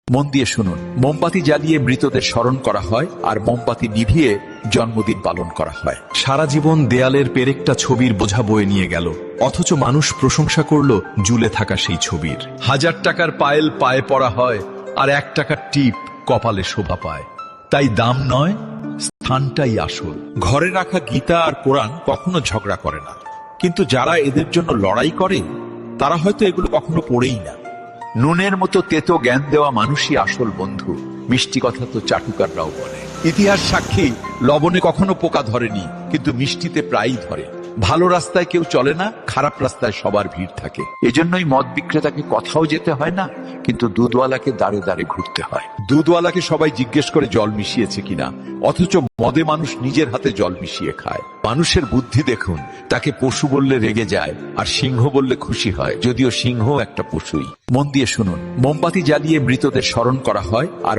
মন দিয়ে শুনুন, মোমবাতি জ্বালিয়ে মৃতদের স্মরণ করা হয় আর মোমবাতি নিভিয়ে জন্মদিন পালন করা হয়। সারা জীবন দেয়ালের পেরেকটা ছবির বোঝা বয়ে নিয়ে গেল, অথচ মানুষ প্রশংসা করলো ঝুলে থাকা সেই ছবির। 1000 টাকার পায়েল পায়ে পরা হয়, আর 1 টাকার টিপ কপালে শোভা পায়। তাই দাম নয়, স্থানটাই আসল। ঘরে রাখা গীতা আর কোরআন কখনো ঝগড়া করে না, কিন্তু যারা এদের জন্য লড়াই করে তারা হয়তো এগুলো কখনো পড়েই না। নুনের মতো তেতো জ্ঞান দেওয়া মানুষই আসল বন্ধু। মিষ্টি কথা তো চাটুকাররাও বলে। ইতিহাস সাক্ষী, লবণে কখনো পোকা ধরেনি, কিন্তু মিষ্টিতে প্রায়ই ধরে। ভালো রাস্তায় কেউ চলে না, খারাপ রাস্তায় সবার ভিড় থাকে। এজন্যই মদ বিক্রেতাকে কথাও যেতে হয় না, কিন্তু দুধওয়ালাকে দাঁড়ে দাঁড়ে ঘুরতে হয়। দুধওয়ালাকে সবাই জিজ্ঞেস করে জল মিশিয়েছে কিনা, অথচ মদে মানুষ নিজের হাতে জল মিশিয়ে খায়। মানুষের বুদ্ধি দেখুন, তাকে পশু বললে রেগে যায়, আর সিংহ বললে খুশি হয়, যদিও সিংহ একটা পশুই। মন দিয়ে শুনুন, মোমবাতি জ্বালিয়ে মৃতদের স্মরণ করা হয় আর